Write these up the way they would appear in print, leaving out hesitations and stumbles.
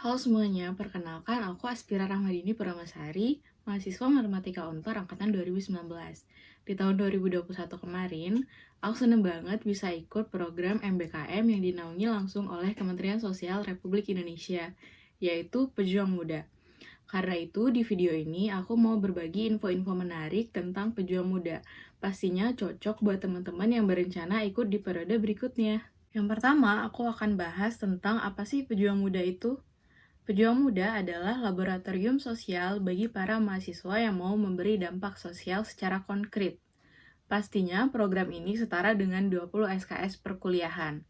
Halo semuanya, perkenalkan aku Aspira Rahmadini Puramasari, mahasiswa Matematika Unpar angkatan 2019. Di tahun 2021 kemarin, aku seneng banget bisa ikut program MBKM yang dinaungi langsung oleh Kementerian Sosial Republik Indonesia, yaitu Pejuang Muda. Karena itu, di video ini aku mau berbagi info-info menarik tentang Pejuang Muda. Pastinya cocok buat teman-teman yang berencana ikut di periode berikutnya. Yang pertama, aku akan bahas tentang apa sih Pejuang Muda itu. Pejuang Muda adalah laboratorium sosial bagi para mahasiswa yang mau memberi dampak sosial secara konkret. Pastinya program ini setara dengan 20 SKS perkuliahan.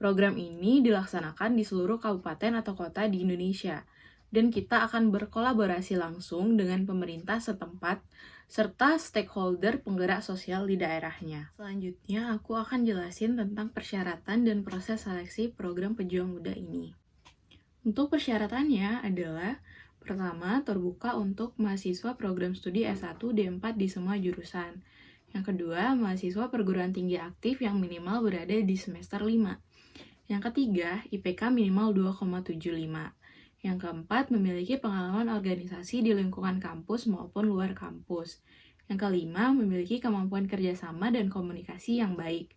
Program ini dilaksanakan di seluruh kabupaten atau kota di Indonesia, dan kita akan berkolaborasi langsung dengan pemerintah setempat serta stakeholder penggerak sosial di daerahnya. Selanjutnya, aku akan jelasin tentang persyaratan dan proses seleksi program Pejuang Muda ini. Untuk persyaratannya adalah pertama, terbuka untuk mahasiswa program studi S1 D4 di semua jurusan. Yang kedua, mahasiswa perguruan tinggi aktif yang minimal berada di semester 5. Yang ketiga, IPK minimal 2,75. Yang keempat, memiliki pengalaman organisasi di lingkungan kampus maupun luar kampus. Yang kelima, memiliki kemampuan kerjasama dan komunikasi yang baik.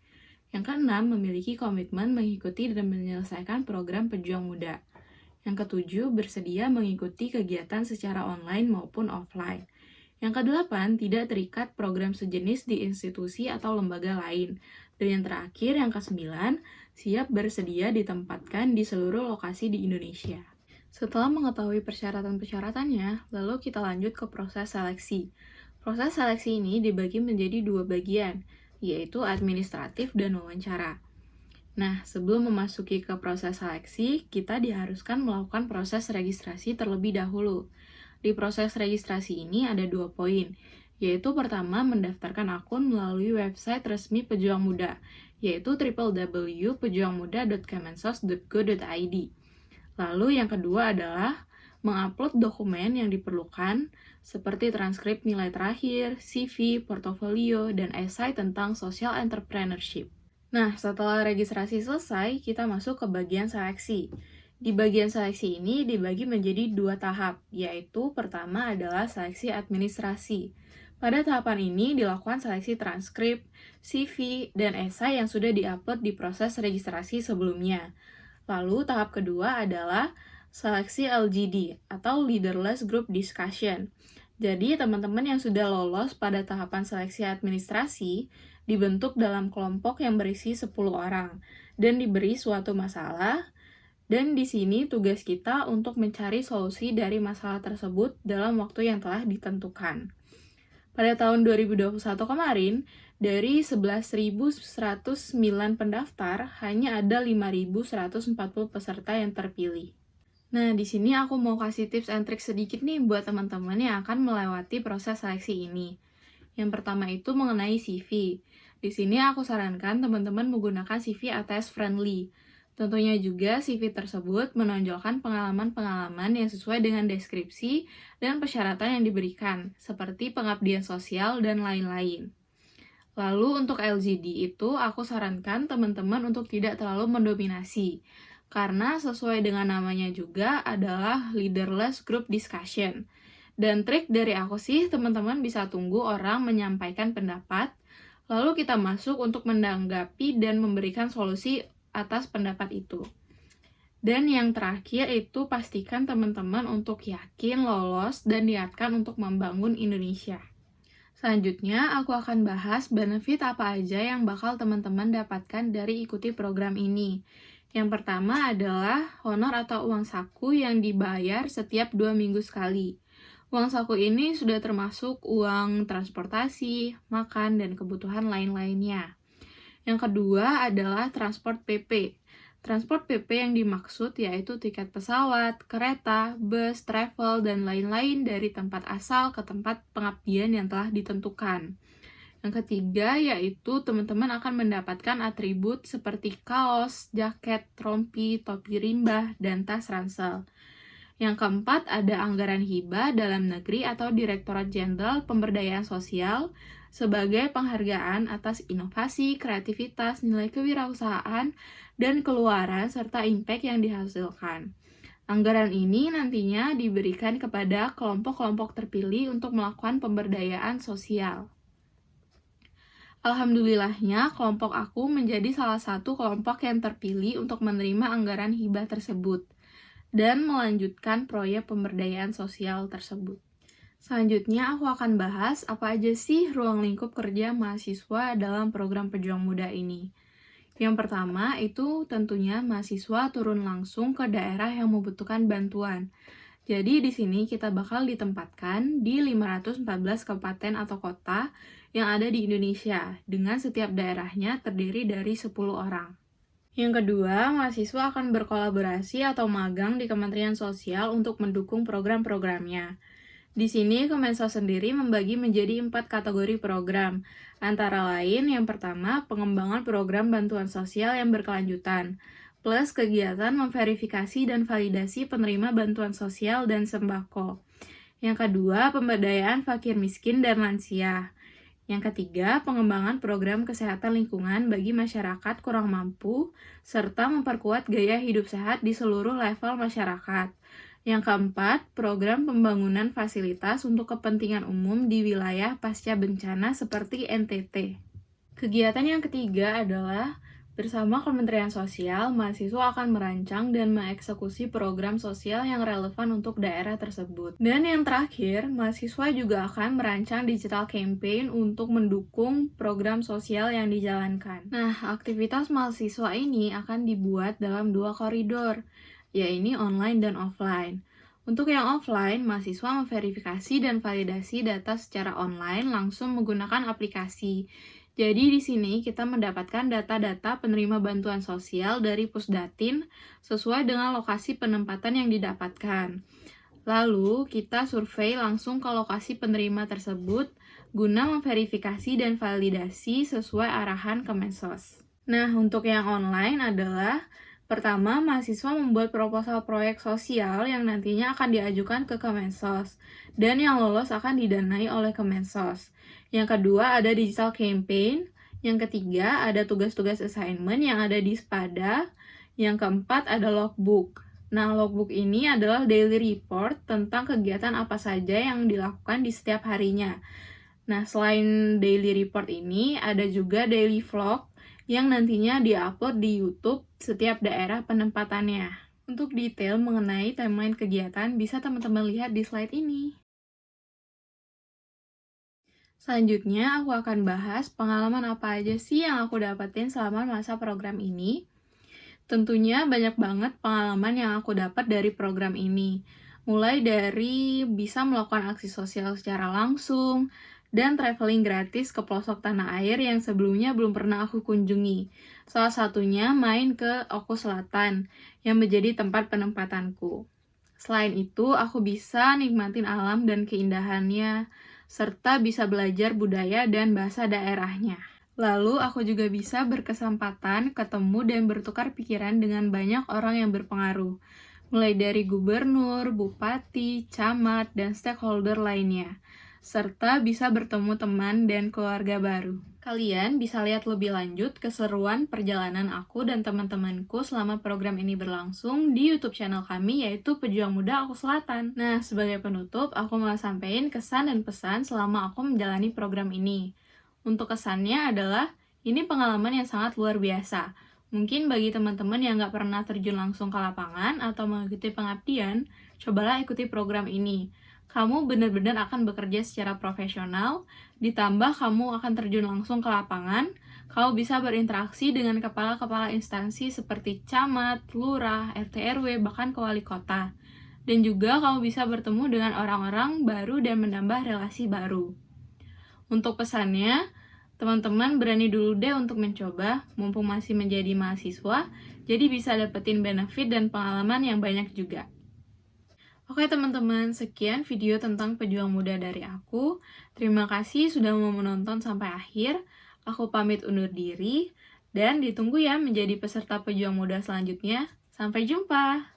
Yang keenam, memiliki komitmen mengikuti dan menyelesaikan program Pejuang Muda. Yang ketujuh, bersedia mengikuti kegiatan secara online maupun offline. Yang kedelapan, tidak terikat program sejenis di institusi atau lembaga lain. Dan yang terakhir, yang kesembilan, siap bersedia ditempatkan di seluruh lokasi di Indonesia. Setelah mengetahui persyaratan-persyaratannya, lalu kita lanjut ke proses seleksi. Proses seleksi ini dibagi menjadi dua bagian, yaitu administratif dan wawancara. Nah, sebelum memasuki ke proses seleksi, kita diharuskan melakukan proses registrasi terlebih dahulu. Di proses registrasi ini ada 2 poin, yaitu pertama mendaftarkan akun melalui website resmi Pejuang Muda, yaitu www.pejuangmuda.kemensos.go.id. Lalu yang kedua adalah mengupload dokumen yang diperlukan, seperti transkrip nilai terakhir, CV, portofolio, dan esai tentang social entrepreneurship. Nah, setelah registrasi selesai, kita masuk ke bagian seleksi. Di bagian seleksi ini dibagi menjadi 2 tahap, yaitu pertama adalah seleksi administrasi. Pada tahapan ini dilakukan seleksi transkrip, CV, dan esai yang sudah diupload di proses registrasi sebelumnya. Lalu tahap kedua adalah seleksi LGD atau Leaderless Group Discussion. Jadi, teman-teman yang sudah lolos pada tahapan seleksi administrasi dibentuk dalam kelompok yang berisi 10 orang dan diberi suatu masalah, dan di sini tugas kita untuk mencari solusi dari masalah tersebut dalam waktu yang telah ditentukan. Pada tahun 2021 kemarin, dari 11.109 pendaftar, hanya ada 5.140 peserta yang terpilih. Nah, di sini aku mau kasih tips and trick sedikit nih buat teman-teman yang akan melewati proses seleksi ini. Yang pertama itu mengenai CV. Di sini aku sarankan teman-teman menggunakan CV ATS friendly. Tentunya juga CV tersebut menonjolkan pengalaman-pengalaman yang sesuai dengan deskripsi dan persyaratan yang diberikan, seperti pengabdian sosial dan lain-lain. Lalu untuk LGD itu aku sarankan teman-teman untuk tidak terlalu mendominasi, karena sesuai dengan namanya juga adalah leaderless group discussion. Dan trik dari aku sih, teman-teman bisa tunggu orang menyampaikan pendapat, lalu kita masuk untuk menanggapi dan memberikan solusi atas pendapat itu. Dan yang terakhir itu pastikan teman-teman untuk yakin lolos dan niatkan untuk membangun Indonesia. Selanjutnya, aku akan bahas benefit apa aja yang bakal teman-teman dapatkan dari ikuti program ini. Yang pertama adalah honor atau uang saku yang dibayar setiap 2 minggu sekali. Uang saku ini sudah termasuk uang transportasi, makan, dan kebutuhan lain-lainnya. Yang kedua adalah transport PP. Transport PP yang dimaksud yaitu tiket pesawat, kereta, bus, travel, dan lain-lain dari tempat asal ke tempat pengabdian yang telah ditentukan. Yang ketiga yaitu teman-teman akan mendapatkan atribut seperti kaos, jaket, rompi, topi rimba, dan tas ransel. Yang keempat ada anggaran hibah dalam negeri atau Direktorat Jenderal Pemberdayaan Sosial sebagai penghargaan atas inovasi, kreativitas, nilai kewirausahaan, dan keluaran serta impact yang dihasilkan. Anggaran ini nantinya diberikan kepada kelompok-kelompok terpilih untuk melakukan pemberdayaan sosial. Alhamdulillahnya, kelompok aku menjadi salah satu kelompok yang terpilih untuk menerima anggaran hibah tersebut dan melanjutkan proyek pemberdayaan sosial tersebut. Selanjutnya, aku akan bahas apa aja sih ruang lingkup kerja mahasiswa dalam program Pejuang Muda ini. Yang pertama, itu tentunya mahasiswa turun langsung ke daerah yang membutuhkan bantuan. Jadi di sini kita bakal ditempatkan di 514 kabupaten atau kota yang ada di Indonesia, dengan setiap daerahnya terdiri dari 10 orang. Yang kedua, mahasiswa akan berkolaborasi atau magang di Kementerian Sosial untuk mendukung program-programnya. Di sini, Kemensos sendiri membagi menjadi 4 kategori program, antara lain yang pertama, pengembangan program bantuan sosial yang berkelanjutan, plus kegiatan memverifikasi dan validasi penerima bantuan sosial dan sembako. Yang kedua, pemberdayaan fakir miskin dan lansia. Yang ketiga, pengembangan program kesehatan lingkungan bagi masyarakat kurang mampu, serta memperkuat gaya hidup sehat di seluruh level masyarakat. Yang keempat, program pembangunan fasilitas untuk kepentingan umum di wilayah pasca bencana seperti NTT. Kegiatan yang ketiga adalah bersama Kementerian Sosial, mahasiswa akan merancang dan mengeksekusi program sosial yang relevan untuk daerah tersebut. Dan yang terakhir, mahasiswa juga akan merancang digital campaign untuk mendukung program sosial yang dijalankan. Nah, aktivitas mahasiswa ini akan dibuat dalam 2 koridor, yaitu online dan offline. Untuk yang offline, mahasiswa memverifikasi dan validasi data secara online langsung menggunakan aplikasi. Jadi di sini kita mendapatkan data-data penerima bantuan sosial dari Pusdatin sesuai dengan lokasi penempatan yang didapatkan. Lalu kita survei langsung ke lokasi penerima tersebut guna memverifikasi dan validasi sesuai arahan Kemensos. Nah, untuk yang online adalah pertama, mahasiswa membuat proposal proyek sosial yang nantinya akan diajukan ke Kemensos dan yang lolos akan didanai oleh Kemensos. Yang kedua, ada digital campaign. Yang ketiga, ada tugas-tugas assignment yang ada di Spada. Yang keempat, ada logbook. Nah, logbook ini adalah daily report tentang kegiatan apa saja yang dilakukan di setiap harinya. Nah, selain daily report ini, ada juga daily vlog yang nantinya di-upload di YouTube setiap daerah penempatannya. Untuk detail mengenai timeline kegiatan, bisa teman-teman lihat di slide ini. Selanjutnya, aku akan bahas pengalaman apa aja sih yang aku dapetin selama masa program ini. Tentunya banyak banget pengalaman yang aku dapat dari program ini. Mulai dari bisa melakukan aksi sosial secara langsung, dan traveling gratis ke pelosok tanah air yang sebelumnya belum pernah aku kunjungi. Salah satunya main ke Oku Selatan, yang menjadi tempat penempatanku. Selain itu, aku bisa nikmatin alam dan keindahannya, serta bisa belajar budaya dan bahasa daerahnya. Lalu, aku juga bisa berkesempatan ketemu dan bertukar pikiran dengan banyak orang yang berpengaruh, mulai dari gubernur, bupati, camat, dan stakeholder lainnya, serta bisa bertemu teman dan keluarga baru. Kalian bisa lihat lebih lanjut keseruan perjalanan aku dan teman-temanku selama program ini berlangsung di YouTube channel kami, yaitu Pejuang Muda Oku Selatan. Nah, sebagai penutup, aku mau sampaikan kesan dan pesan selama aku menjalani program ini. Untuk kesannya adalah, ini pengalaman yang sangat luar biasa. Mungkin bagi teman-teman yang nggak pernah terjun langsung ke lapangan atau mengikuti pengabdian, cobalah ikuti program ini. Kamu benar-benar akan bekerja secara profesional, ditambah kamu akan terjun langsung ke lapangan, kamu bisa berinteraksi dengan kepala-kepala instansi seperti camat, lurah, RT RW, bahkan ke wali kota. Dan juga kamu bisa bertemu dengan orang-orang baru dan menambah relasi baru. Untuk pesannya, teman-teman berani dulu deh untuk mencoba, mumpung masih menjadi mahasiswa, jadi bisa dapetin benefit dan pengalaman yang banyak juga. Oke teman-teman, sekian video tentang pejuang muda dari aku. Terima kasih sudah mau menonton sampai akhir. Aku pamit undur diri, dan ditunggu ya menjadi peserta pejuang muda selanjutnya. Sampai jumpa!